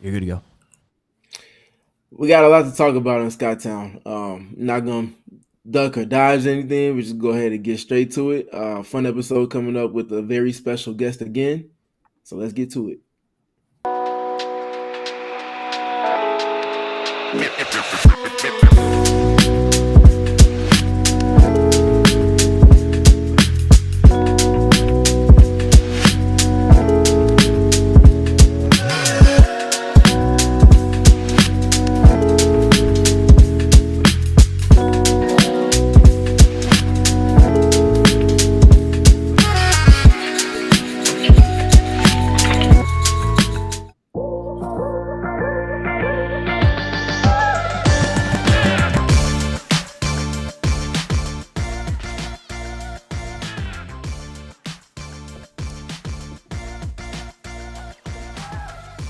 You're good to go. We got a lot to talk about in Skytown. Not gonna duck or dodge anything. We just go ahead and get straight to it. Fun episode coming up with a very special guest again. So let's get to it.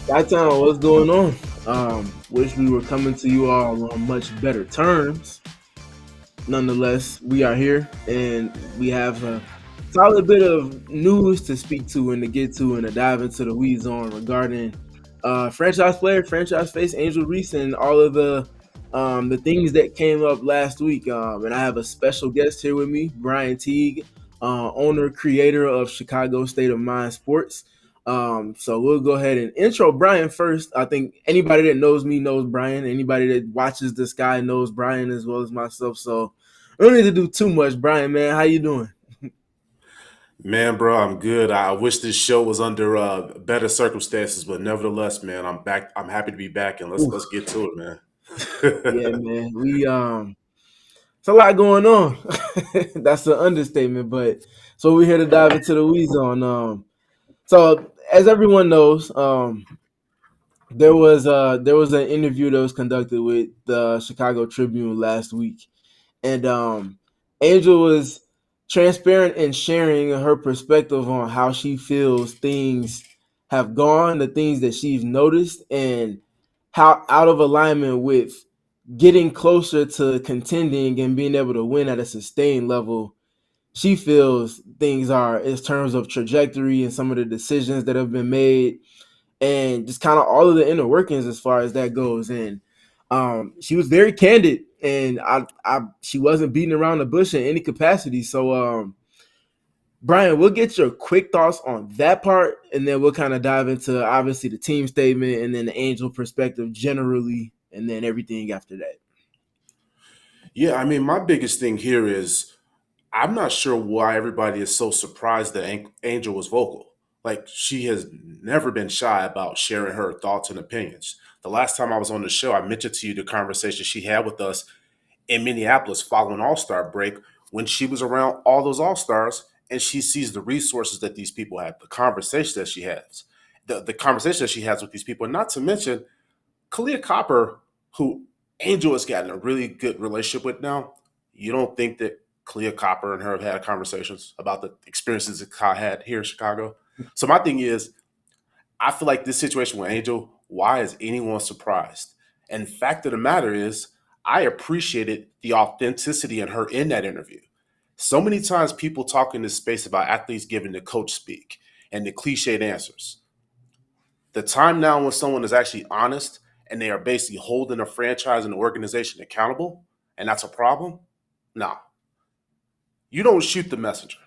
Skytown, what's going on? Wish we were coming to you all on much better terms. Nonetheless, we are here and we have a solid bit of news to speak to and to get to and to dive into the weeds on regarding franchise player, franchise face Angel Reese, and all of the things that came up last week. And I have a special guest here with me, Brian Teague, owner creator of Chicago State of Mind Sports. So we'll go ahead and intro Brian first. I think anybody that knows me knows Brian. Anybody that watches this guy knows Brian as well as myself. So I don't need to do too much. Brian, man, how you doing? Man, bro, I'm good. I wish this show was under better circumstances, but nevertheless, man, I'm back. I'm happy to be back, and let's Oof. get to it, man. Yeah, man. It's a lot going on. That's an understatement, but so we're here to dive into the weeds on. So as everyone knows, there was an interview that was conducted with the Chicago Tribune last week, and Angel was transparent in sharing her perspective on how she feels things have gone, the things that she's noticed, and how out of alignment with getting closer to contending and being able to win at a sustained level she feels things are in terms of trajectory and some of the decisions that have been made and just kind of all of the inner workings as far as that goes. And she was very candid, and she wasn't beating around the bush in any capacity. So, Brian, we'll get your quick thoughts on that part, and then we'll kind of dive into obviously the team statement and then the Angel perspective generally, and then everything after that. Yeah, I mean, my biggest thing here is I'm not sure why everybody is so surprised that Angel was vocal. Like, she has never been shy about sharing her thoughts and opinions. The last time I was on the show, I mentioned to you the conversation she had with us in Minneapolis following All Star break when she was around all those All Stars and she sees the resources that these people have, the conversation that she has, the conversation that she has with these people, and not to mention Kalia Copper, who Angel has gotten a really good relationship with now. You don't think that Kalia Copper and her have had conversations about the experiences that Kai had here in Chicago? So my thing is, I feel like this situation with Angel, why is anyone surprised? And the fact of the matter is, I appreciated the authenticity in her in that interview. So many times people talk in this space about athletes giving the coach speak and the cliched answers. The time now when someone is actually honest and they are basically holding a franchise and an organization accountable, and that's a problem. No, you don't shoot the messenger.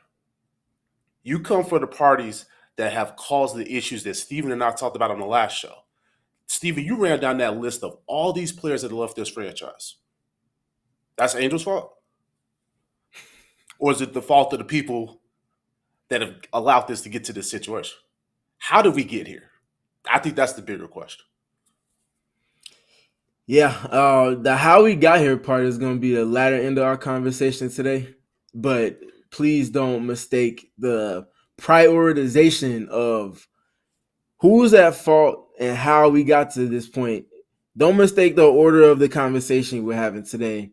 You come for the parties that have caused the issues that Steven and I talked about on the last show. Steven, you ran down that list of all these players that have left this franchise. That's Angel's fault? Or is it the fault of the people that have allowed this to get to this situation? How did we get here? I think that's the bigger question. Yeah, the how we got here part is going to be the latter end of our conversation today. But please don't mistake the prioritization of who's at fault and how we got to this point. Don't mistake the order of the conversation we're having today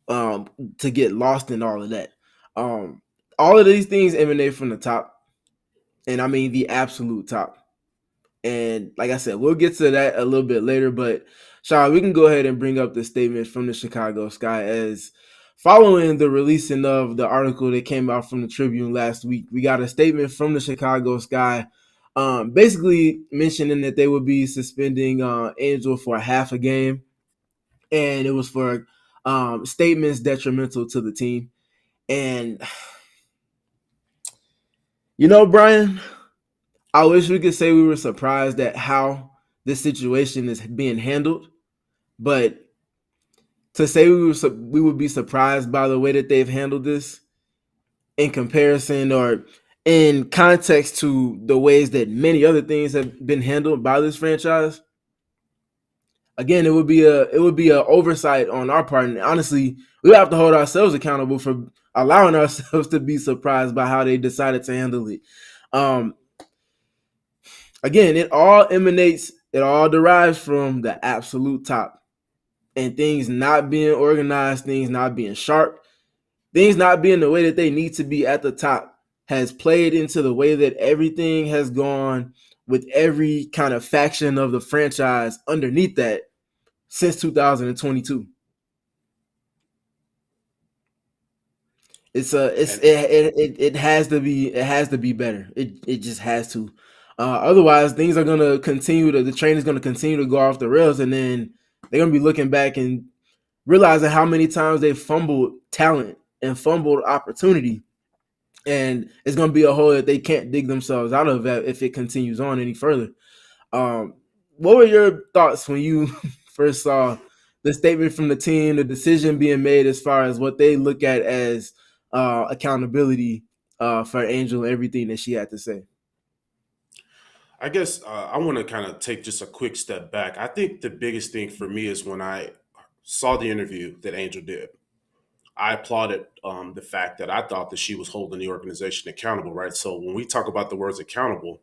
um, to get lost in all of that. Um, all of these things emanate from the top, and I mean the absolute top. And like I said, we'll get to that a little bit later. But Sean, we can go ahead and bring up the statement from the Chicago Sky as following the releasing of the article that came out from the Tribune last week. We got a statement from the Chicago Sky basically mentioning that they would be suspending Angel for half a game, and it was for statements detrimental to the team. And Brian, I wish we could say we were surprised at how this situation is being handled, but to say we would be surprised by the way that they've handled this in comparison or in context to the ways that many other things have been handled by this franchise, again, it would be a oversight on our part, and honestly, we have to hold ourselves accountable for allowing ourselves to be surprised by how they decided to handle it. Um, Again, it all derives from the absolute top, and things not being organized, things not being sharp, things not being the way that they need to be at the top has played into the way that everything has gone with every kind of faction of the franchise underneath that since 2022. And It has to be better. It just has to. Otherwise, things are gonna continue to the train is gonna continue to go off the rails, and then they're gonna be looking back and realizing how many times they fumbled talent and fumbled opportunity, and it's gonna be a hole that they can't dig themselves out of if it continues on any further. Um, what were your thoughts when you first saw the statement from the team, the decision being made as far as what they look at as accountability for Angel and everything that she had to say? I guess I want to kind of take just a quick step back. I think the biggest thing for me is when I saw the interview that Angel did. I applauded the fact that I thought that she was holding the organization accountable, right? So when we talk about the words accountable,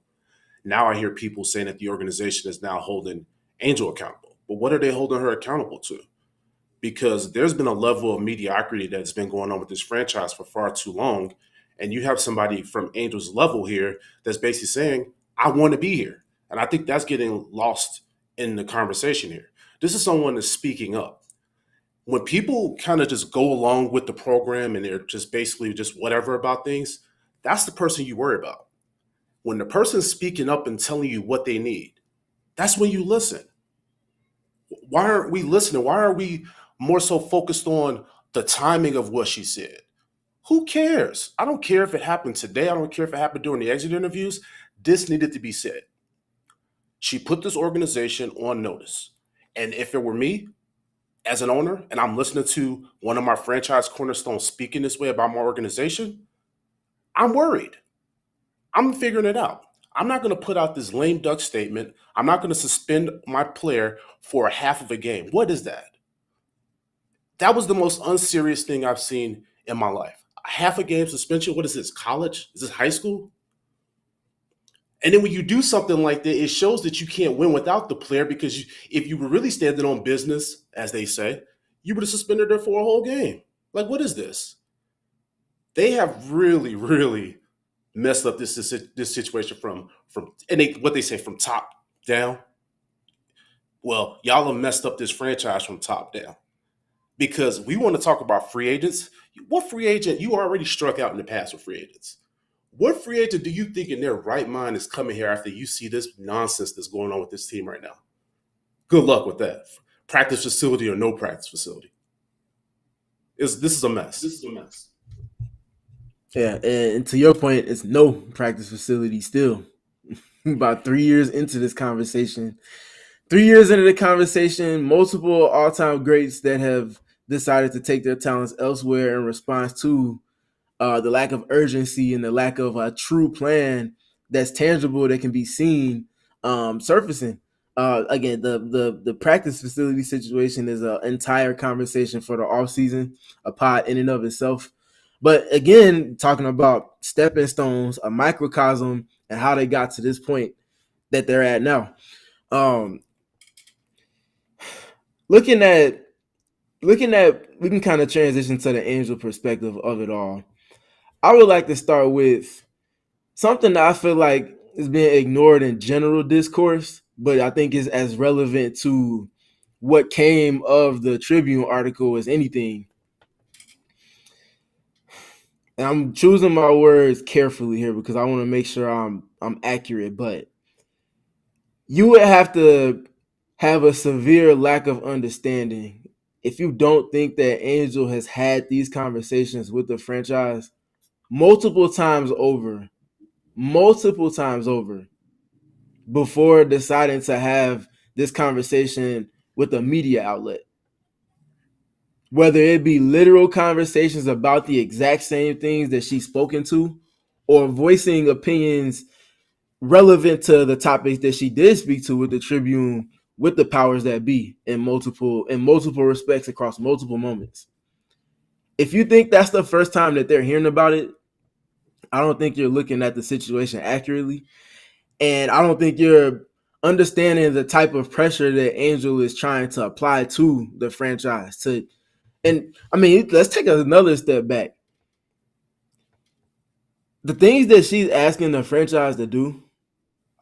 now I hear people saying that the organization is now holding Angel accountable. But what are they holding her accountable to? Because there's been a level of mediocrity that's been going on with this franchise for far too long. And you have somebody from Angel's level here that's basically saying, I want to be here. And I think that's getting lost in the conversation here. This is someone that's speaking up. When people kind of just go along with the program and they're just basically just whatever about things, that's the person you worry about. When the person's speaking up and telling you what they need, that's when you listen. Why aren't we listening? Why are we more so focused on the timing of what she said? Who cares? I don't care if it happened today. I don't care if it happened during the exit interviews. This needed to be said. She put this organization on notice. And if it were me as an owner and I'm listening to one of my franchise cornerstones speaking this way about my organization, I'm worried. I'm figuring it out. I'm not going to put out this lame duck statement. I'm not going to suspend my player for a half of a game. What is that? That was the most unserious thing I've seen in my life. A half a game suspension. What is this? College? Is this high school? And then when you do something like that, it shows that you can't win without the player because if you were really standing on business, as they say, you would have suspended her for a whole game. Like, what is this? They have really, really messed up this situation from and what they say from top down. Well, y'all have messed up this franchise from top down because we want to talk about free agents. What free agent you already struck out in the past with free agents? What free agent do you think in their right mind is coming here after you see this nonsense that's going on with this team right now? Good luck with that. Practice facility or no practice facility. This is a mess. This is a mess. Yeah, and to your point, it's no practice facility still. About 3 years into this conversation, 3 years into the conversation, multiple all-time greats that have decided to take their talents elsewhere in response to the lack of urgency and the lack of a true plan that's tangible that can be seen surfacing. Again, the practice facility situation is an entire conversation for the off season, a pod in and of itself. But again, talking about stepping stones, a microcosm, and how they got to this point that they're at now. Um, looking at we can kind of transition to the Angel perspective of it all. I would like to start with something that I feel like is being ignored in general discourse, but I think is as relevant to what came of the Tribune article as anything. And I'm choosing my words carefully here because I want to make sure I'm accurate, but You would have to have a severe lack of understanding if you don't think that Angel has had these conversations with the franchise multiple times over, multiple times over, before deciding to have this conversation with a media outlet. Whether it be literal conversations about the exact same things that she's spoken to, or voicing opinions relevant to the topics that she did speak to with the Tribune, with the powers that be in multiple respects across multiple moments. If you think that's the first time that they're hearing about it, I don't think you're looking at the situation accurately, and I don't think you're understanding the type of pressure that Angel is trying to apply to the franchise. And I mean, let's take another step back. The things that she's asking the franchise to do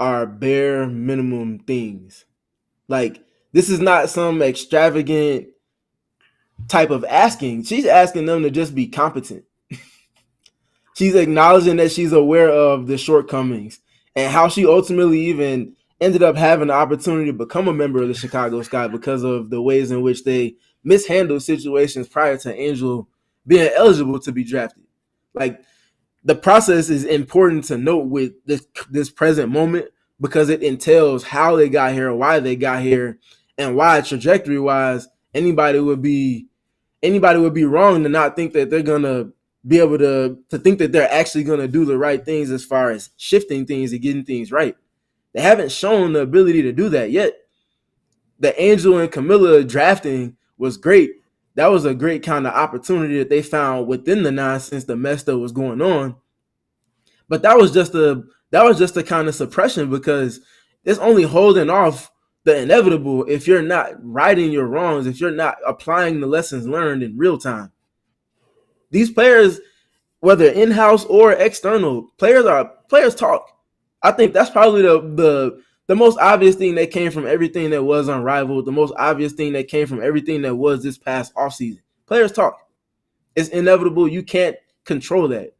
are bare minimum things. Like, this is not some extravagant type of asking. She's asking them to just be competent. She's acknowledging that she's aware of the shortcomings and how she ultimately even ended up having the opportunity to become a member of the Chicago Sky because of the ways in which they mishandled situations prior to Angel being eligible to be drafted. Like, the process is important to note with this present moment because it entails how they got here, why they got here, and why trajectory wise anybody would be anybody would be wrong to not think that they're gonna be able to think that they're actually gonna do the right things as far as shifting things and getting things right. They haven't shown the ability to do that yet. The Angel and Camilla drafting was great. That was a great kind of opportunity that they found within the nonsense, the mess that was going on. But that was just a kind of suppression because it's only holding off the inevitable if you're not righting your wrongs, if you're not applying the lessons learned in real time. These players, whether in-house or external, players talk. I think that's probably the most obvious thing that came from everything that was unrivaled, the most obvious thing that came from everything that was this past offseason. Players talk. It's inevitable. You can't control that.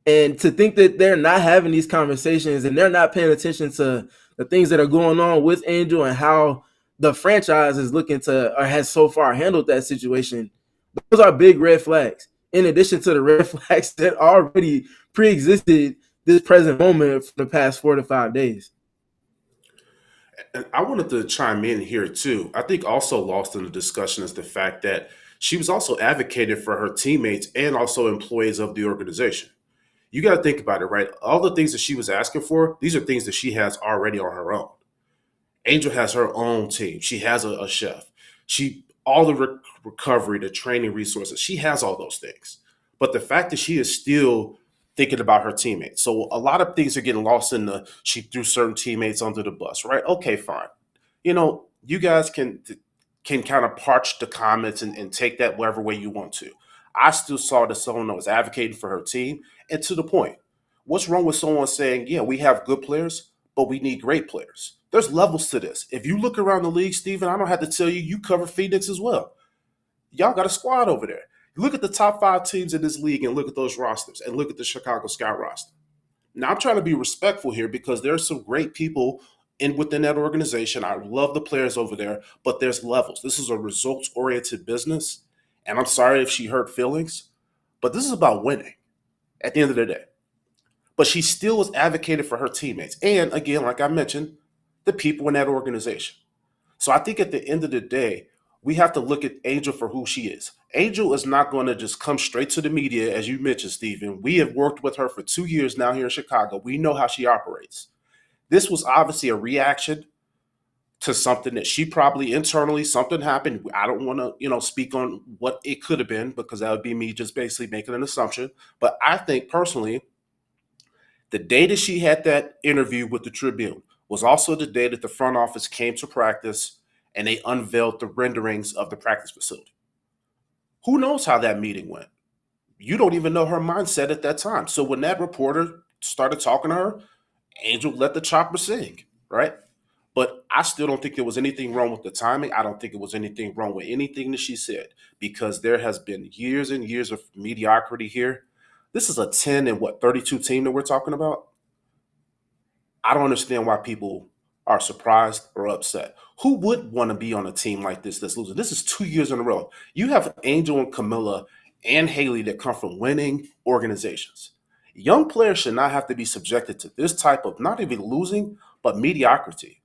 And to think that they're not having these conversations and they're not paying attention to the things that are going on with Angel and how the franchise is looking to or has so far handled that situation, those are big red flags. In addition to the red flags that already pre-existed this present moment for the past 4 to 5 days. And I wanted to chime in here too. I think also lost in the discussion is the fact that she was also advocated for her teammates and also employees of the organization. You got to think about it, right? All the things that she was asking for, these are things that she has already on her own. Angel has her own team. She has a chef. She all the recovery, the training resources. She has all those things. But the fact that she is still thinking about her teammates. So a lot of things are getting lost in the she threw certain teammates under the bus, right? Okay, fine. You guys can kind of parch the comments and take that whatever way you want to. I still saw that someone that was advocating for her team, and to the point. What's wrong with someone saying, yeah, we have good players, but we need great players? There's levels to this. If you look around the league, Steven, I don't have to tell you, you cover Phoenix as well. Y'all got a squad over there. Look at the top 5 teams in this league and look at those rosters and look at the Chicago Sky roster. Now, I'm trying to be respectful here because there's some great people within that organization. I love the players over there, but there's levels. This is a results oriented business. And I'm sorry if she hurt feelings, but this is about winning at the end of the day. But she still was advocated for her teammates. And again, like I mentioned, the people in that organization. So I think at the end of the day, we have to look at Angel for who she is. Angel is not going to just come straight to the media, as you mentioned, Stephen. We have worked with her for 2 years now here in Chicago. We know how she operates. This was obviously a reaction to something that she probably internally something happened. I don't want to, speak on what it could have been because that would be me just basically making an assumption. But I think personally, the day that she had that interview with the Tribune was also the day that the front office came to practice and they unveiled the renderings of the practice facility. Who knows how that meeting went? You don't even know her mindset at that time. So when that reporter started talking to her, Angel let the chopper sing, right? But I still don't think there was anything wrong with the timing. I don't think it was anything wrong with anything that she said because there has been years and years of mediocrity here. This is a 10 and 32 team that we're talking about. I don't understand why people are surprised or upset. Who would want to be on a team like this that's losing? This is 2 years in a row. You have Angel and Camilla and Haley that come from winning organizations. Young players should not have to be subjected to this type of not even losing, but mediocrity.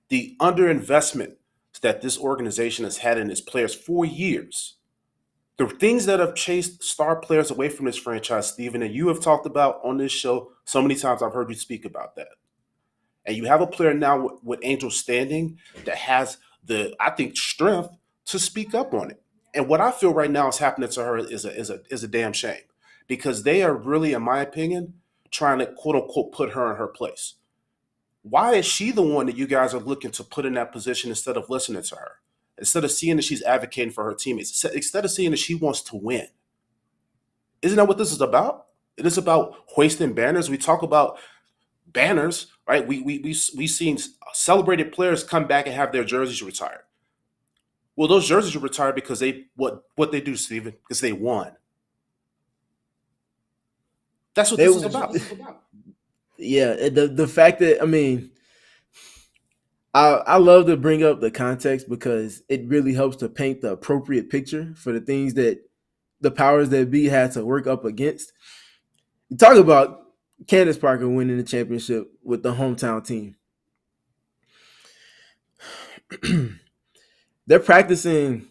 The underinvestment that this organization has had in its players for years. The things that have chased star players away from this franchise, Steven, and you have talked about on this show so many times, I've heard you speak about that. And you have a player now with Angel standing that has the, I think, strength to speak up on it. And what I feel right now is happening to her is a damn shame, because they are really, in my opinion, trying to quote unquote put her in her place. Why is she the one that you guys are looking to put in that position instead of listening to her? Instead of seeing that she's advocating for her teammates, instead of seeing that she wants to win. Isn't that what this is about? It is about hoisting banners. We talk about banners, right? We've seen celebrated players come back and have their jerseys retired. Well, those jerseys are retired because they what they do, Steven, because they won. That's what They, this is about. yeah, the fact that, I mean, I love to bring up the context because it really helps to paint the appropriate picture for the things that the powers that be had to work up against. You talk about Candace Parker winning the championship with the hometown team. They're practicing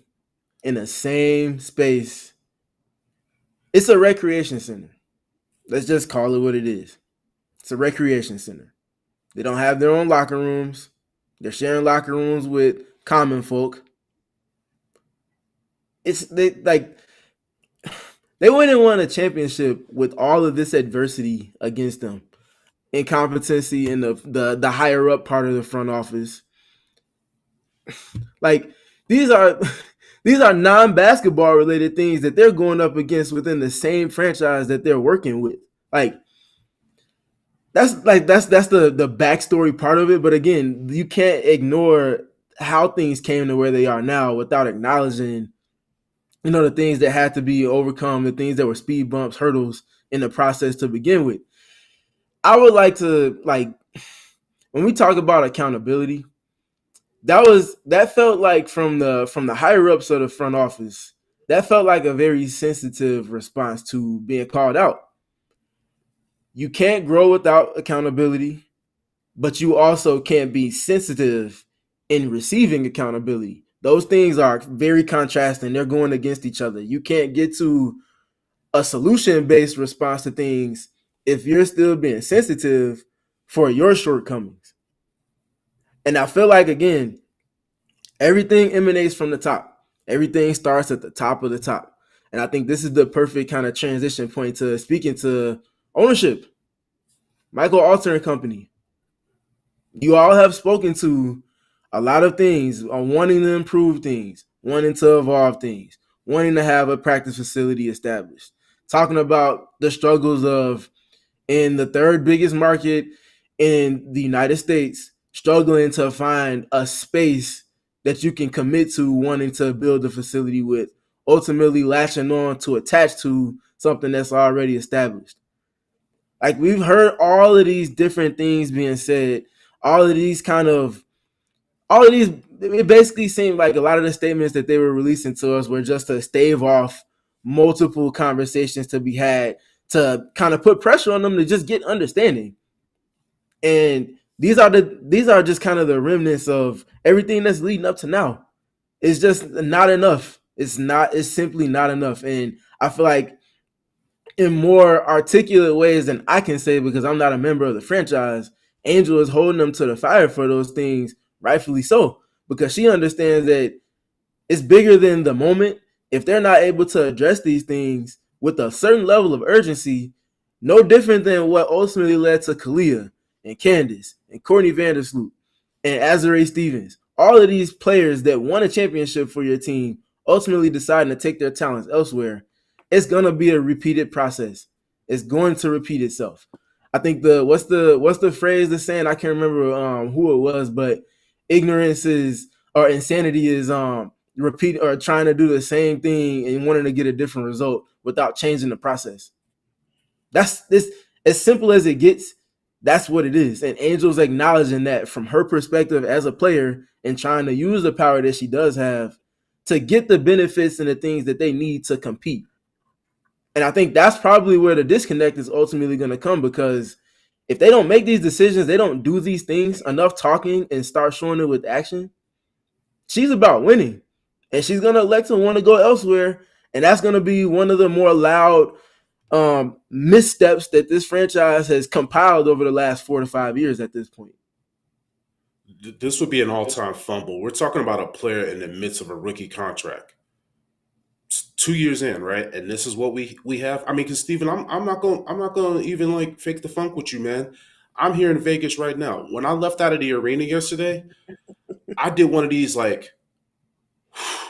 in the same space. It's a recreation center. Let's just call it what it is. It's a recreation center. They don't have their own locker rooms. They're sharing locker rooms with common folk. It's they wouldn't win a championship with all of this adversity against them. Incompetency in the higher up part of the front office. Like, these are these are non-basketball related things that they're going up against within the same franchise that they're working with. Like, that's the backstory part of it. But again, you can't ignore how things came to where they are now without acknowledging, the things that had to be overcome, the things that were speed bumps, hurdles in the process to begin with. I would like to, when we talk about accountability, that felt like from the higher ups of the front office, that felt like a very sensitive response to being called out. You can't grow without accountability, but you also can't be sensitive in receiving accountability. Those things are very contrasting. They're going against each other. You can't get to a solution-based response to things if you're still being sensitive for your shortcomings. And I feel like, again, everything emanates from the top. Everything starts at the top of the top. And I think this is the perfect kind of transition point to speaking to ownership. Michael Alter and company. You all have spoken to a lot of things on wanting to improve things, wanting to evolve things, wanting to have a practice facility established, talking about the struggles of, in the third biggest market in the United States, struggling to find a space that you can commit to wanting to build a facility with, ultimately latching on to attach to something that's already established. Like, we've heard all of these different things being said, all of these kind of, all of these, it basically seemed like a lot of the statements that they were releasing to us were just to stave off multiple conversations to be had, to kind of put pressure on them to just get understanding. And these are just kind of the remnants of everything that's leading up to now. It's just not enough. It's simply not enough. And I feel like, in more articulate ways than I can say, because I'm not a member of the franchise, Angel is holding them to the fire for those things, rightfully so, because she understands that it's bigger than the moment. If they're not able to address these things with a certain level of urgency, no different than what ultimately led to Kalia and Candace and Courtney Vandersloot and Azare Stevens, all of these players that won a championship for your team ultimately deciding to take their talents elsewhere, it's gonna be a repeated process. It's going to repeat itself. I think what's the phrase, the saying, I can't remember who it was, but ignorance is, or insanity is, repeat or trying to do the same thing and wanting to get a different result without changing the process. That's this, as simple as it gets. That's what it is. And Angel's acknowledging that from her perspective as a player and trying to use the power that she does have to get the benefits and the things that they need to compete. And I think that's probably where the disconnect is ultimately going to come, because if they don't make these decisions, they don't do these things, enough talking and start showing it with action, she's about winning. And she's going to elect to want to go elsewhere. And that's going to be one of the more loud missteps that this franchise has compiled over the last 4 to 5 years at this point. This would be an all-time fumble. We're talking about a player in the midst of a rookie contract. It's 2 years in, right? And this is what we have. I mean, because Steven, I'm not going to even like fake the funk with you, man. I'm here in Vegas right now. When I left out of the arena yesterday, I did one of these like,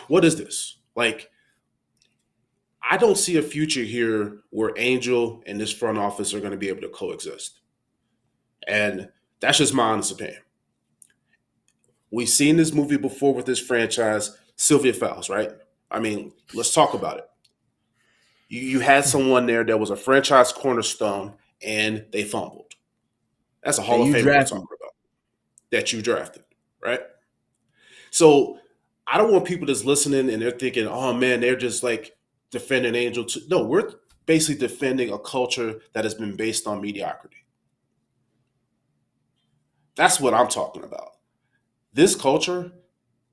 what is this? Like, I don't see a future here where Angel and this front office are going to be able to coexist. And that's just my honest opinion. We've seen this movie before with this franchise, Sylvia Fowles, right? I mean, let's talk about it. You had someone there that was a franchise cornerstone and they fumbled. That's a Hall And of you Famer we're drafted. talking about that you drafted, right? So I don't want people that's listening and they're thinking, oh man, they're just like defending Angel. No, we're basically defending a culture that has been based on mediocrity. That's what I'm talking about. This culture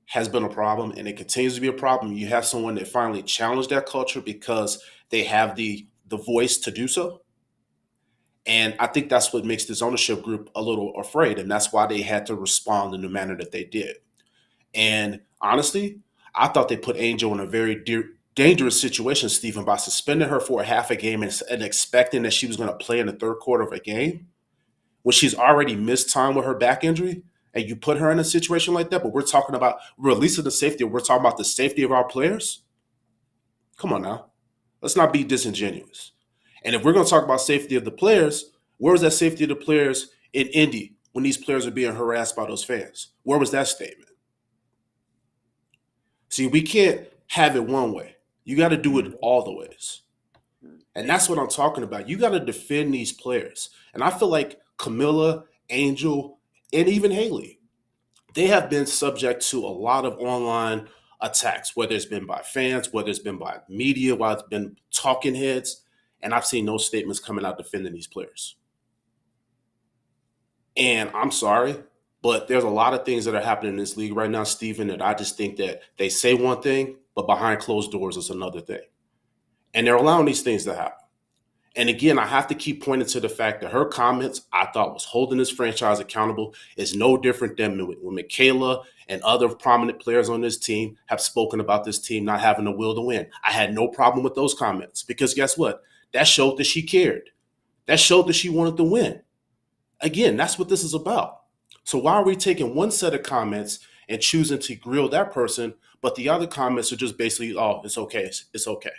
has been a problem and it continues to be a problem. You have someone that finally challenged that culture because they have the voice to do so. And I think that's what makes this ownership group a little afraid. And that's why they had to respond in the manner that they did. And honestly, I thought they put Angel in a very dangerous situation, Stephen, by suspending her for a half a game and expecting that she was going to play in the third quarter of a game when she's already missed time with her back injury. And you put her in a situation like that, but we're talking about releasing the safety. We're talking about the safety of our players. Come on now. Let's not be disingenuous. And if we're going to talk about safety of the players, where was that safety of the players in Indy when these players are being harassed by those fans? Where was that statement? See, we can't have it one way. You got to do it all the ways. And that's what I'm talking about. You got to defend these players. And I feel like Camilla, Angel, and even Haley, they have been subject to a lot of online attacks, whether it's been by fans, whether it's been by media, whether it's been talking heads. And I've seen no statements coming out defending these players. And I'm sorry, but there's a lot of things that are happening in this league right now, Stephen, that I just think that they say one thing, but behind closed doors is another thing. And they're allowing these things to happen. And again, I have to keep pointing to the fact that her comments, I thought, was holding this franchise accountable is no different than when Michaela and other prominent players on this team have spoken about this team not having the will to win. I had no problem with those comments because guess what? That showed that she cared. That showed that she wanted to win. Again, that's what this is about. So why are we taking one set of comments and choosing to grill that person, but the other comments are just basically, oh, it's okay. It's okay.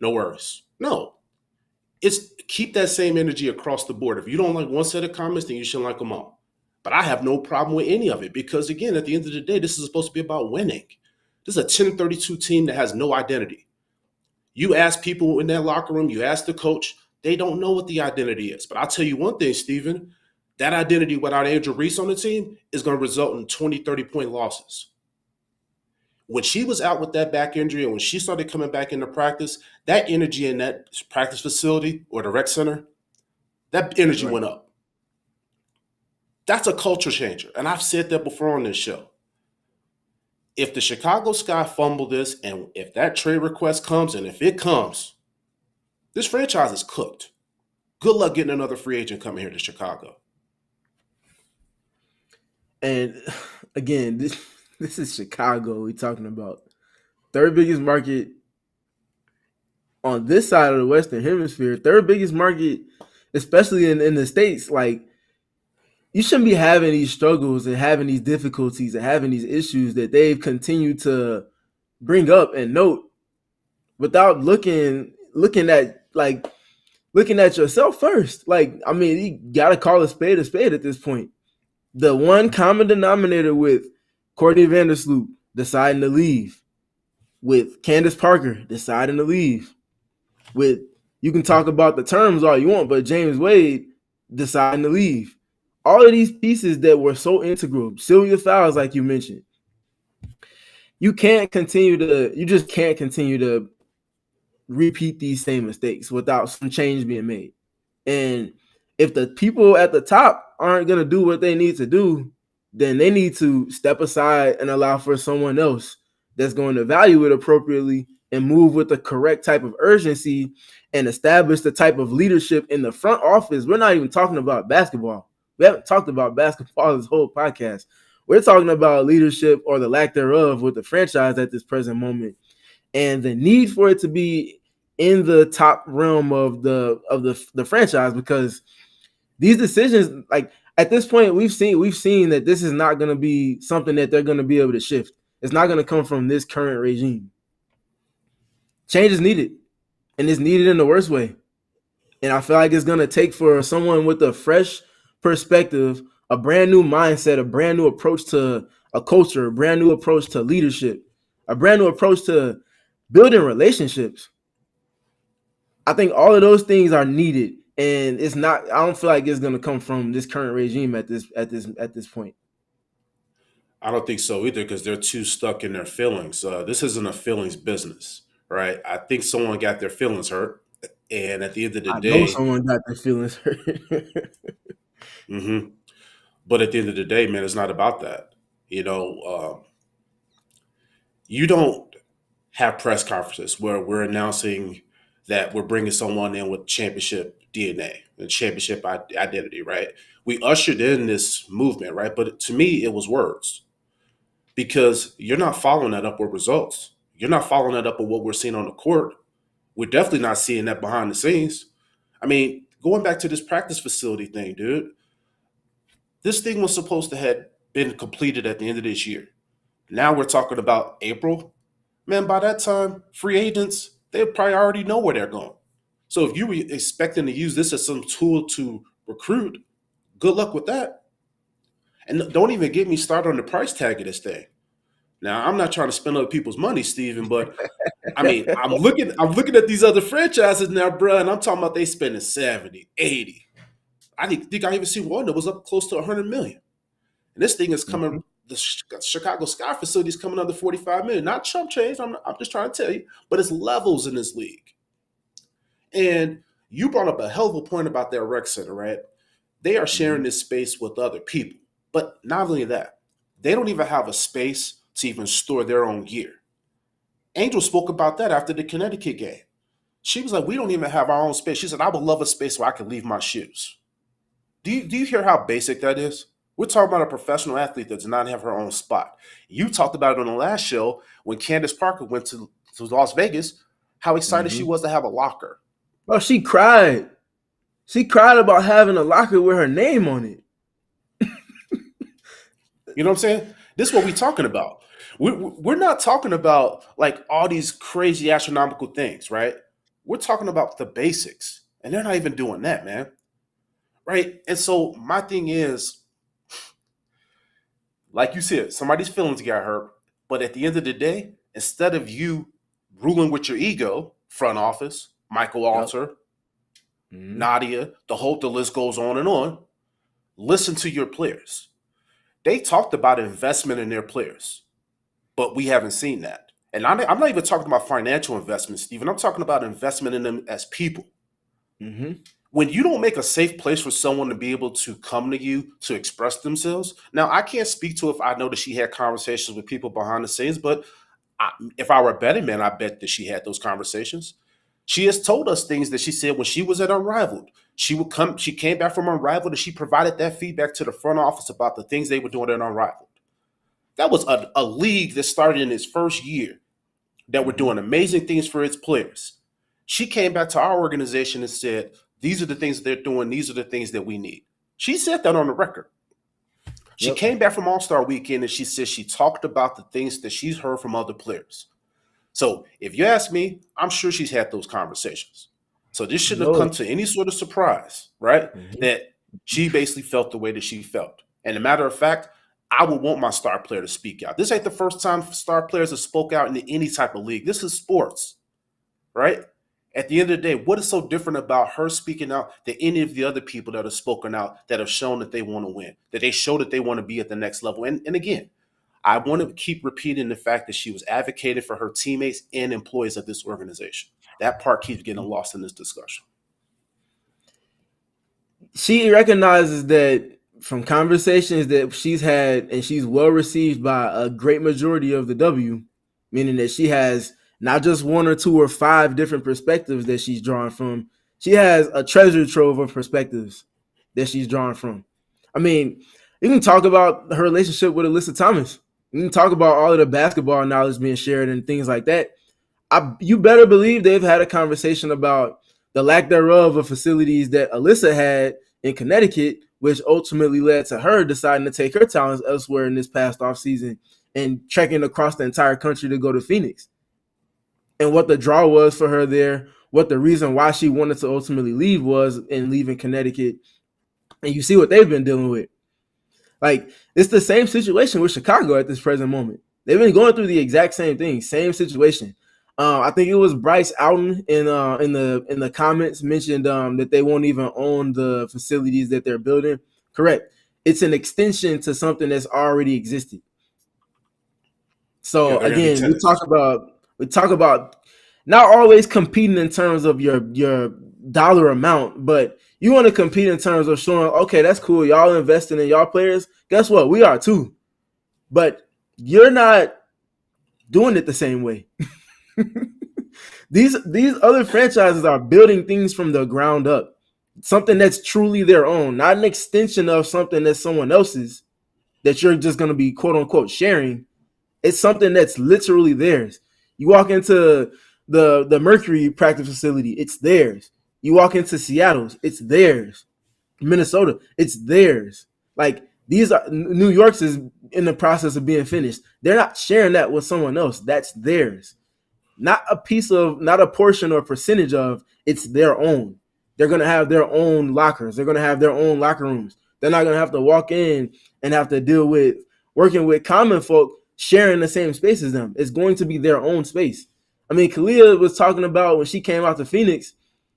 No worries. No. It's keep that same energy across the board. If you don't like one set of comments, then you shouldn't like them all. But I have no problem with any of it because, again, at the end of the day, this is supposed to be about winning. This is a 10-32 team that has no identity. You ask people in that locker room, you ask the coach, they don't know what the identity is. But I'll tell you one thing, Steven, that identity without Angel Reese on the team is going to result in 20, 30-point losses. When she was out with that back injury and when she started coming back into practice, that energy in that practice facility or the rec center, that energy went up. That's a culture changer. And I've said that before on this show. If the Chicago Sky fumble this and if that trade request comes, and if it comes, this franchise is cooked. Good luck getting another free agent coming here to Chicago. And again, this is Chicago we're talking about. Third biggest market on this side of the Western Hemisphere. Third biggest market, especially in the States. Like, you shouldn't be having these struggles and having these difficulties and having these issues that they've continued to bring up and note without looking at yourself first. Like, I mean, you gotta call a spade at this point. The one common denominator with Courtney Vandersloot deciding to leave, with Candace Parker deciding to leave, with, you can talk about the terms all you want, but James Wade deciding to leave. All of these pieces that were so integral, Sylvia Fowles, like you mentioned, you just can't continue to repeat these same mistakes without some change being made. And if the people at the top aren't going to do what they need to do, then they need to step aside and allow for someone else that's going to value it appropriately and move with the correct type of urgency and establish the type of leadership in the front office. We're not even talking about basketball. We haven't talked about basketball this whole podcast. We're talking about leadership or the lack thereof with the franchise at this present moment, and the need for it to be in the top realm of the franchise, because these decisions, like at this point, we've seen that this is not going to be something that they're going to be able to shift. It's not going to come from this current regime. Change is needed, and it's needed in the worst way. And I feel like it's going to take for someone with a fresh perspective, a brand new mindset, a brand new approach to a culture, a brand new approach to leadership, a brand new approach to building relationships. I think all of those things are needed, and it's not. I don't feel like it's going to come from this current regime at this point. I don't think so either because they're too stuck in their feelings. This isn't a feelings business, right? I think someone got their feelings hurt, and at the end of the I know day, someone got their feelings hurt. hmm but at the end of the day, man, it's not about that. You know, you don't have press conferences where we're announcing that we're bringing someone in with championship DNA and championship identity, right? We ushered in this movement, right? But to me, it was words because you're not following that up with results. You're not following that up with what we're seeing on the court. We're definitely not seeing that behind the scenes. I mean, going back to this practice facility thing, dude, this thing was supposed to have been completed at the end of this year. Now we're talking about April. Man, by that time, free agents, they probably already know where they're going. So if you were expecting to use this as some tool to recruit, good luck with that. And don't even get me started on the price tag of this thing. Now, I'm not trying to spend other people's money, Steven, but I mean, I'm looking at these other franchises now, bro, and I'm talking about they spending 70, 80. I think I even see one that was up close to 100 million. And this thing is coming, Mhm. the Chicago Sky facility is coming under 45 million. Not chump change, I'm just trying to tell you, but it's levels in this league. And you brought up a hell of a point about their rec center, right? They are sharing Mhm. this space with other people. But not only that, they don't even have a space to even store their own gear. Angel spoke about that after the Connecticut game. She was like, we don't even have our own space. She said, I would love a space where I can leave my shoes. Do you hear how basic that is? We're talking about a professional athlete that does not have her own spot. You talked about it on the last show when Candace Parker went to Las Vegas, how excited she Mhm. was to have a locker. Oh, she cried. She cried about having a locker with her name on it. You know what I'm saying? This is what we're talking about. We're not talking about like all these crazy astronomical things, right? We're talking about the basics. And they're not even doing that, man. Right? And so my thing is, like you said, somebody's feelings got hurt. But at the end of the day, instead of you ruling with your ego, front office, Michael Yep. Alter, Mhm. Nadia, the list goes on, listen to your players. They talked about investment in their players, but we haven't seen that. And I'm not even talking about financial investment, Stephen. I'm talking about investment in them as people. Mhm. When you don't make a safe place for someone to be able to come to you to express themselves, now I can't speak to if I know that she had conversations with people behind the scenes, but if I were a betting man, I bet that she had those conversations. She has told us things that she said when she was at Unrivaled. She came back from Unrivaled and she provided that feedback to the front office about the things they were doing at Unrivaled. That was a league that started in its first year that were doing Mhm. amazing things for its players. She came back to our organization and said, these are the things that they're doing, these are the things that we need. She said that on the record. She Yep. came back from All Star Weekend and she said she talked about the things that she's heard from other players. So if you ask me, I'm sure she's had those conversations. So this I shouldn't have know come it. to any sort of surprise, right? Mhm. That she basically felt the way that she felt. And a matter of fact, I would want my star player to speak out. This ain't the first time star players have spoke out in any type of league. This is sports, right? At the end of the day, what is so different about her speaking out than any of the other people that have spoken out that have shown that they want to win, that they show that they want to be at the next level? And again, I want to keep repeating the fact that she was advocating for her teammates and employees of this organization. That part keeps getting lost in this discussion. She recognizes that from conversations that she's had, and she's well received by a great majority of the W, meaning that she has not just one or two or five different perspectives that she's drawn from. She has a treasure trove of perspectives that she's drawn from. I mean, you can talk about her relationship with Alyssa Thomas. You can talk about all of the basketball knowledge being shared and things like that. You better believe they've had a conversation about the lack thereof of facilities that Alyssa had in Connecticut, which ultimately led to her deciding to take her talents elsewhere in this past offseason and trekking across the entire country to go to Phoenix. And what the draw was for her there, what the reason why she wanted to ultimately leave was in leaving Connecticut. And you see what they've been dealing with. Like, it's the same situation with Chicago at this present moment. They've been going through the exact same thing, same situation. I think it was Bryce Alton in the comments mentioned that they won't even own the facilities that they're building. Correct. It's an extension to something that's already existed. Yeah, So they're going to be again, tenants. we talk about not always competing in terms of your dollar amount, but you want to compete in terms of showing, okay, that's cool. Y'all investing in y'all players. Guess what? We are too. But you're not doing it the same way. These other franchises are building things from the ground up. Something that's truly their own, not an extension of something that's someone else's that you're just going to be quote unquote sharing. It's something that's literally theirs. You walk into the Mercury practice facility, it's theirs. You walk into Seattle's, it's theirs. Minnesota, it's theirs. Like, these are New York's is in the process of being finished. They're not sharing that with someone else. That's theirs. Not a piece of, not a portion or percentage of, it's their own. They're gonna have their own lockers. They're gonna have their own locker rooms. They're not gonna have to walk in and have to deal with working with common folk sharing the same space as them. It's going to be their own space. I mean, Kalia was talking about when she came out to Phoenix,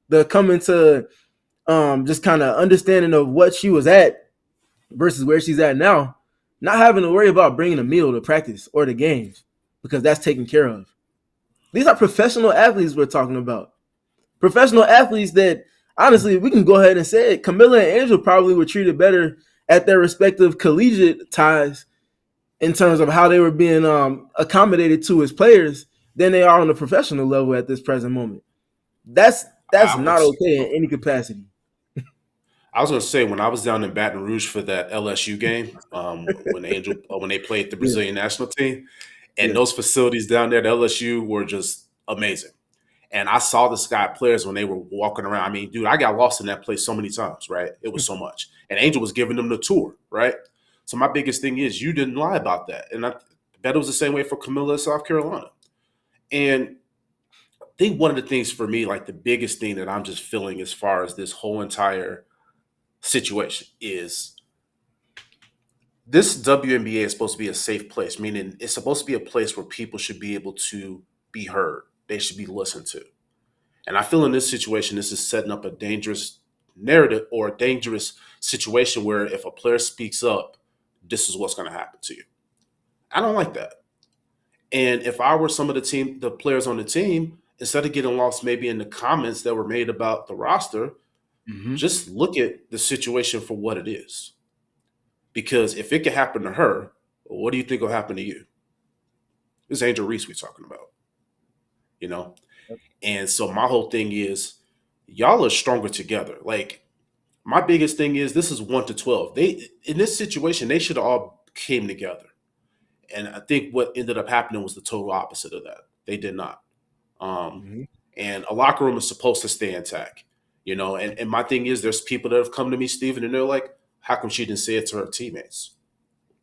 the coming to just kind of understanding of what she was at versus where she's at now, not having to worry about bringing a meal to practice or the games because that's taken care of. These are professional athletes we're talking about. Professional athletes that, honestly, we can go ahead and say it. Camilla and Angel probably were treated better at their respective collegiate ties in terms of how they were being accommodated to as players than they are on the professional level at this present moment. That's I not was okay in any capacity. I was going to say when I was down in Baton Rouge for that LSU game, when they played the Yeah, Brazilian national team, and yeah. those facilities down there at LSU were just amazing. And I saw the Sky players when they were walking around. I mean, dude, I got lost in that place so many times, right? It was so much. And Angel was giving them the tour, right? So my biggest thing is you didn't lie about that. And I bet it was the same way for Camilla in South Carolina. And I think one of the things for me, like the biggest thing that I'm just feeling as far as this whole entire situation is this WNBA is supposed to be a safe place, meaning it's supposed to be a place where people should be able to be heard. They should be listened to. And I feel in this situation, this is setting up a dangerous narrative or a dangerous situation where if a player speaks up, this is what's going to happen to you. I don't like that. And if I were some of the players on the team, instead of getting lost maybe in the comments that were made about the roster, Mm-hmm. just look at the situation for what it is. Because if it could happen to her, what do you think will happen to you? This is Angel Reese we're talking about, you know? And so my whole thing is y'all are stronger together. Like my biggest thing is this is 1 to 12. They in this situation, they should have all came together. And I think what ended up happening was the total opposite of that. They did not. Um, Mm-hmm. and a locker room is supposed to stay intact, you know. And my thing is there's people that have come to me, Steven, and they're like, how come she didn't say it to her teammates?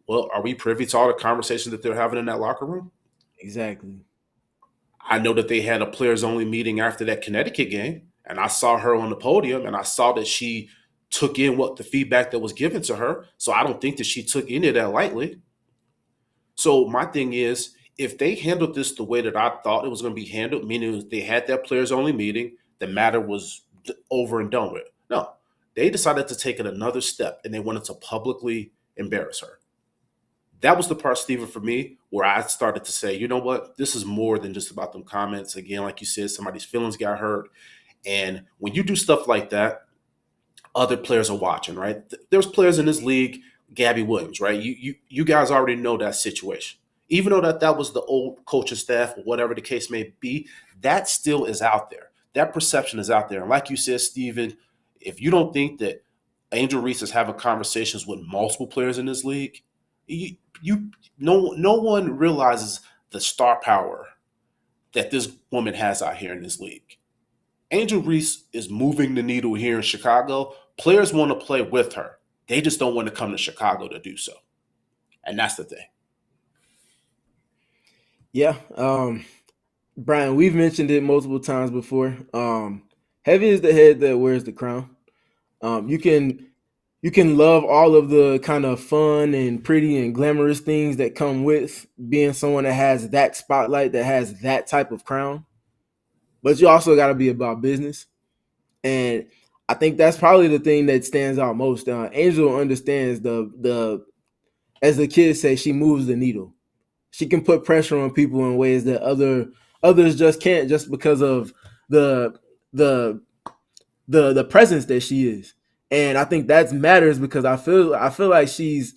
Well, are we privy to all the conversations that they're having in that locker room? Exactly. I know that they had a players only meeting after that Connecticut game, and I saw her on the podium, and I saw that she took in what the feedback that was given to her. So I don't think that she took any of that lightly. So my thing is, if they handled this the way that I thought it was going to be handled, meaning they had that players only meeting, the matter was over and done with. No, they decided to take it another step and they wanted to publicly embarrass her. That was the part, Stephen, for me, where I started to say, you know what, this is more than just about them comments. Again, like you said, somebody's feelings got hurt. And when you do stuff like that, other players are watching, right? There's players in this league, Gabby Williams, right? You guys already know that situation. Even though that was the old coaching staff or whatever the case may be, that still is out there. That perception is out there. And like you said, Steven, if you don't think that Angel Reese is having conversations with multiple players in this league, you no one realizes the star power that this woman has out here in this league. Angel Reese is moving the needle here in Chicago. Players want to play with her. They just don't want to come to Chicago to do so. And that's the thing. Yeah, Brian, we've mentioned it multiple times before. Heavy is the head that wears the crown. You can love all of the kind of fun and pretty and glamorous things that come with being someone that has that spotlight, that has that type of crown. But you also got to be about business. And I think that's probably the thing that stands out most. Angel understands the as the kids say, she moves the needle. She can put pressure on people in ways that others just can't, just because of the the the presence that she is. And I think that matters because I feel like she's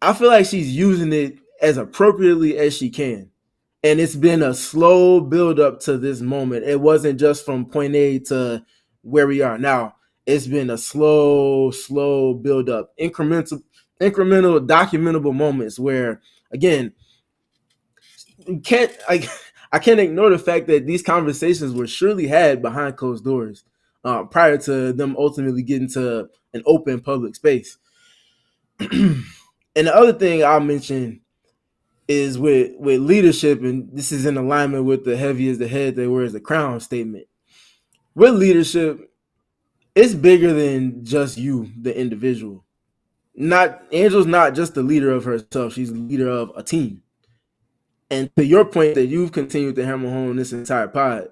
using it as appropriately as she can. And it's been a slow build up to this moment. It wasn't just from point A to where we are now. It's been a slow build up, incremental, documentable moments where, again, you can't I can't ignore the fact that these conversations were surely had behind closed doors prior to them ultimately getting to an open public space. And the other thing I'll mention is with leadership, and this is in alignment with the heavy is the head that wears the crown statement. With leadership, it's bigger than just you, the individual. Not Angel's not just the leader of herself; she's the leader of a team. And to your point that you've continued to hammer home this entire pod,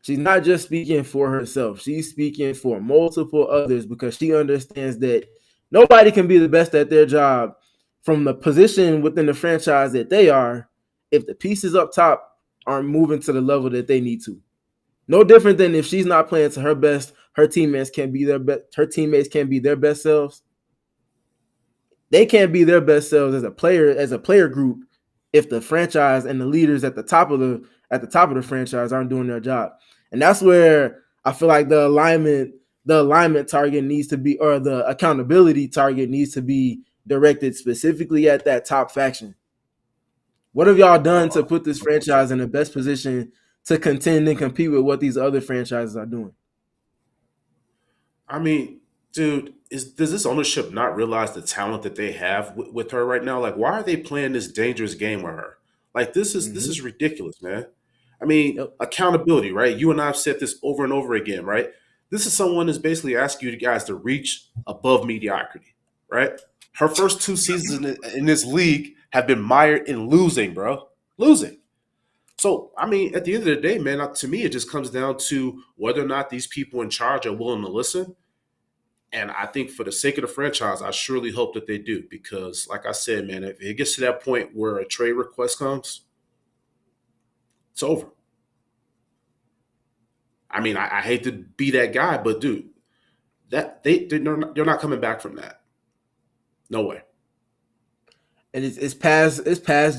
she's not just speaking for herself; she's speaking for multiple others because she understands that nobody can be the best at their job from the position within the franchise that they are if the pieces up top aren't moving to the level that they need to. No different than if she's not playing to her best, her teammates can be their best. Her teammates can be their best selves. They can't be their best selves as a player group, if the franchise and the leaders at the top of the franchise aren't doing their job. And that's where I feel like the alignment target needs to be, or the accountability target needs to be directed specifically at that top faction. What have y'all done to Oh, put this 100%. franchise in the best position to contend and compete with what these other franchises are doing? I mean, dude, does this ownership not realize the talent that they have with her right now? Like, why are they playing this dangerous game with her? Like, this is Mm-hmm. ridiculous, man. I mean, Yep. accountability, right? You and I have said this over and over again, right? This is someone that's basically asking you guys to reach above mediocrity, right? Her first two seasons in this league have been mired in losing, bro. Losing. So, I mean, at the end of the day, man, to me, it just comes down to whether or not these people in charge are willing to listen. And I think for the sake of the franchise, I surely hope that they do because, like I said, man, if it gets to that point where a trade request comes, it's over. I mean, I hate to be that guy, but dude, they're not coming back from that. No way. And it's past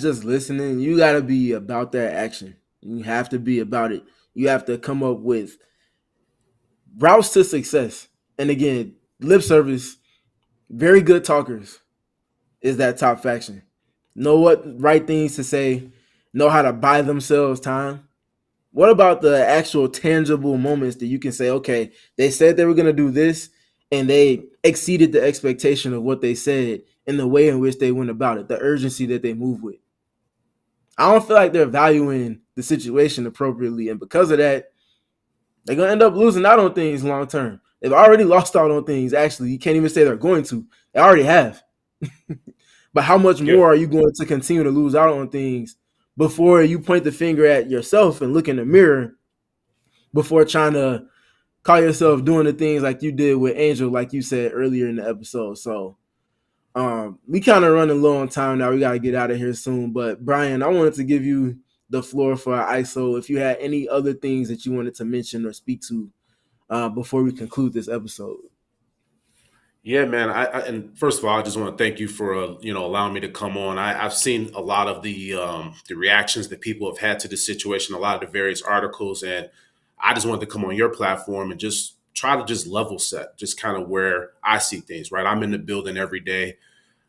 just listening. You got to be about that action. You have to be about it. You have to come up with routes to success. And again, lip service, very good talkers is that top faction. Know what right things to say, know how to buy themselves time. What about the actual tangible moments that you can say, okay, they said they were going to do this and they exceeded the expectation of what they said in the way in which they went about it, the urgency that they move with. I don't feel like they're valuing the situation appropriately. And because of that, they're going to end up losing out on things long term. They've already lost out on things, actually. You can't even say they're going to. They already have. But how much Yeah. more are you going to continue to lose out on things before you point the finger at yourself and look in the mirror before trying to call yourself doing the things like you did with Angel, like you said earlier in the episode. So we kind of running low on time now. We got to get out of here soon. But Brian, I wanted to give you the floor for our ISO. If you had any other things that you wanted to mention or speak to before we conclude this episode. Yeah, man. And first of all, I just want to thank you for allowing me to come on. I've seen a lot of the reactions that people have had to this situation, a lot of the various articles, and I just wanted to come on your platform and just try to just level set, just kind of where I see things. Right, I'm in the building every day.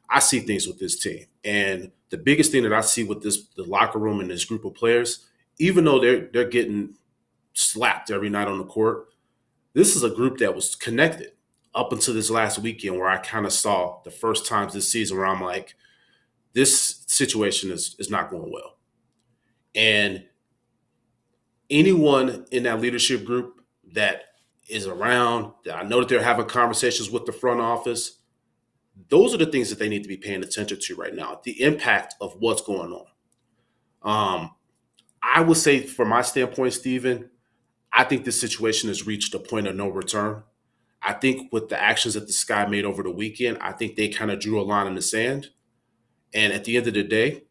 I see things with this team, and the biggest thing that I see with the locker room and this group of players, even though they're getting slapped every night on the court, this is a group that was connected up until this last weekend, where I kind of saw the first times this season where I'm like, this situation is not going well. And anyone in that leadership group that is around, that I know that they're having conversations with the front office, those are the things that they need to be paying attention to right now, the impact of what's going on. I would say, from my standpoint, Stephen, I think this situation has reached a point of no return. I think with the actions that the Sky made over the weekend, I think they kind of drew a line in the sand. And at the end of the day,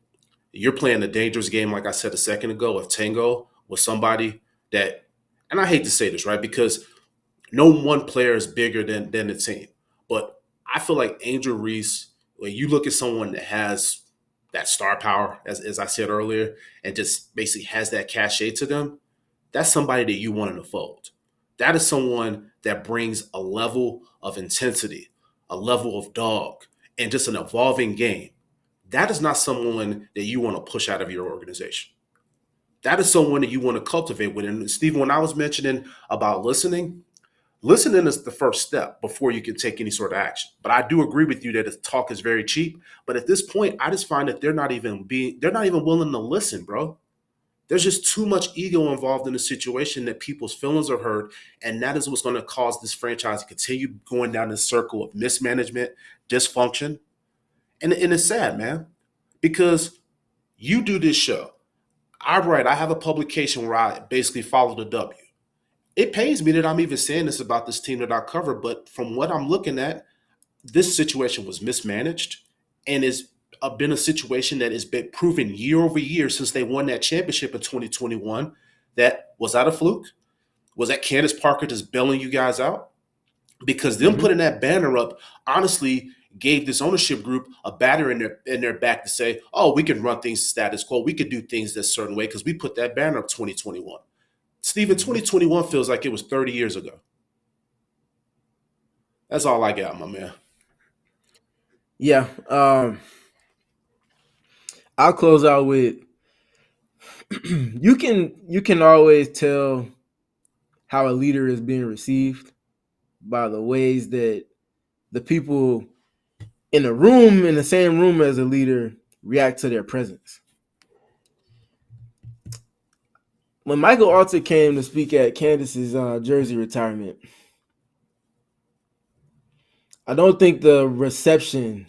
you're playing a dangerous game, like I said a second ago, of tango with somebody that, and I hate to say this, right, because no one player is bigger than the team. But I feel like Angel Reese, when you look at someone that has that star power, as I said earlier, and just basically has that cachet to them, that's somebody that you want in the fold. That is someone that brings a level of intensity, a level of dog, and just an evolving game. That is not someone that you want to push out of your organization. That is someone that you want to cultivate with. And Stephen, when I was mentioning about listening is the first step before you can take any sort of action. But I do agree with you that the talk is very cheap. But at this point, I just find that they're not even willing to listen, bro. There's just too much ego involved in the situation that people's feelings are hurt. And that is what's going to cause this franchise to continue going down this circle of mismanagement, dysfunction. And it's sad, man, because you do this show. I have a publication where I basically follow the W. It pains me that I'm even saying this about this team that I cover, but from what I'm looking at, this situation was mismanaged and is been a situation that has been proven year over year since they won that championship in 2021. That was that a fluke? Was that Candace Parker just bailing you guys out? Because them putting that banner up honestly gave this ownership group a batter in their back to say, oh, we can run things status quo. We could do things this certain way because we put that banner up 2021. Stephen, 2021 feels like it was 30 years ago. That's all I got, my man. Yeah. I'll close out with you can always tell how a leader is being received by the ways that the people in the same room as a leader, react to their presence. When Michael Alter came to speak at Candace's jersey retirement, I don't think the reception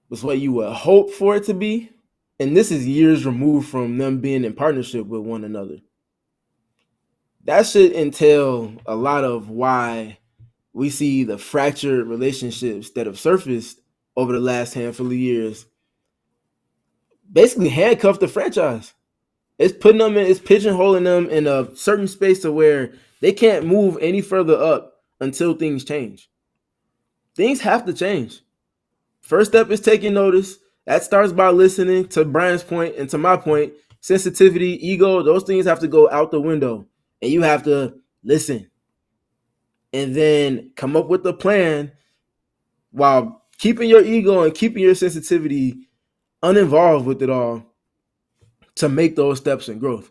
was what you would hope for it to be. And this is years removed from them being in partnership with one another. That should entail a lot of why we see the fractured relationships that have surfaced over the last handful of years basically handcuff the franchise. It's pigeonholing them in a certain space to where they can't move any further up until things change. Things have to change. First step is taking notice. That starts by listening. To Brian's point and to my point, sensitivity, ego, those things have to go out the window. And you have to listen. And then come up with a plan while keeping your ego and keeping your sensitivity uninvolved with it all to make those steps in growth.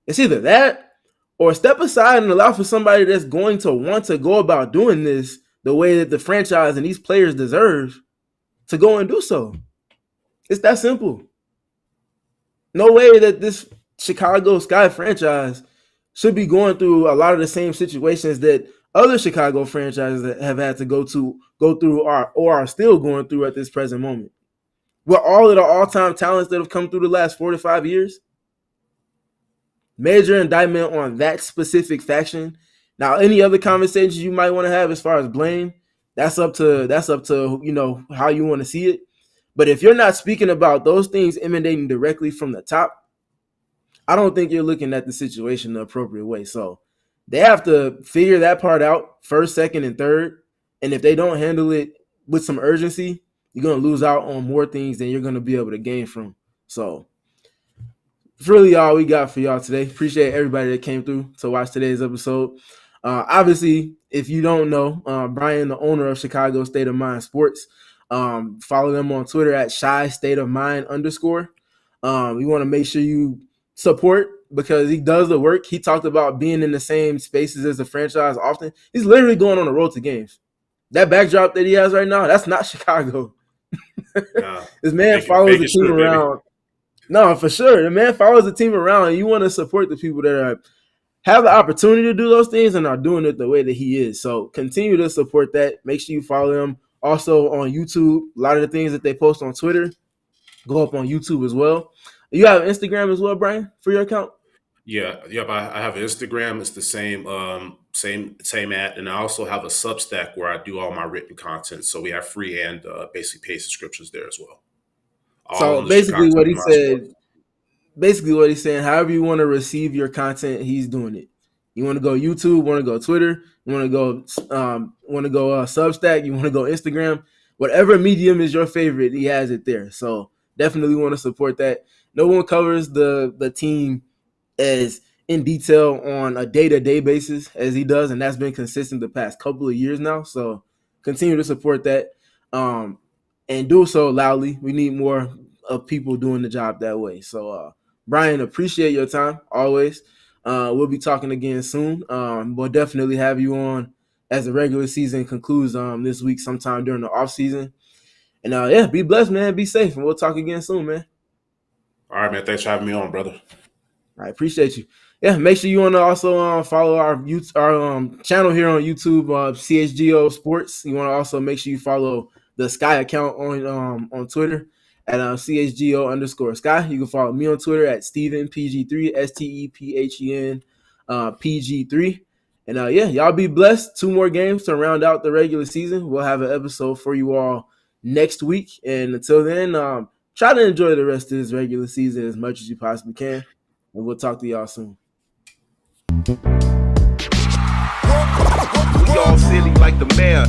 It's either that or step aside and allow for somebody that's going to want to go about doing this the way that the franchise and these players deserve to go and do so. It's that simple. No way that this Chicago Sky franchise should be going through a lot of the same situations that other Chicago franchises that have had to go through or are still going through at this present moment. With all of the all-time talents that have come through the last 4 to 5 years, Major indictment on that specific faction. Now, any other conversations you might want to have as far as blame, that's up to how you want to see it. But if you're not speaking about those things emanating directly from the top, I don't think you're looking at the situation the appropriate way. So they have to figure that part out first, second, and third. And if they don't handle it with some urgency, you're gonna lose out on more things than you're gonna be able to gain from. So it's really all we got for y'all today. Appreciate everybody that came through to watch today's episode. Obviously, if you don't know, Brian, the owner of Chicago State of Mind Sports, follow them on Twitter at Shy State of Mind _. You want to make sure you support because he does the work. He talked about being in the same spaces as the franchise often. He's literally going on the road to games. That backdrop that he has right now, that's not Chicago. This man follows the team around. No, for sure. The man follows the team around, and you want to support the people that have the opportunity to do those things and are doing it the way that he is. So continue to support that. Make sure you follow him. Also on YouTube, a lot of the things that they post on Twitter go up on YouTube as well. You have Instagram as well, Brian, for your account? Yeah. I have Instagram. It's the same at, and I also have a Substack where I do all my written content. So we have free and basically paid subscriptions there as well. So basically what he said, what he's saying, however you want to receive your content, he's doing it. You want to go YouTube, want to go Twitter, you want to go Substack, you want to go Instagram, whatever medium is your favorite, he has it there. So definitely want to support that. No one covers the team as in detail on a day-to-day basis as he does, and that's been consistent the past couple of years now. So continue to support that, and do so loudly. We need more of people doing the job that way. So Brian, appreciate your time always. We'll be talking again soon. We'll definitely have you on as the regular season concludes this week sometime during the off season. And be blessed, man. Be safe, and we'll talk again soon, man. All right, man. Thanks for having me on, brother. I appreciate you. Yeah, make sure you want to also follow our channel here on YouTube, CHGO Sports. You want to also make sure you follow the Sky account on Twitter at CHGO _Sky. You can follow me on Twitter at Stephen PG3, STEPHEN PG3. And y'all be blessed. 2 more games to round out the regular season. We'll have an episode for you all next week. And until then, try to enjoy the rest of this regular season as much as you possibly can. And we'll talk to y'all soon. We all silly like the mayor.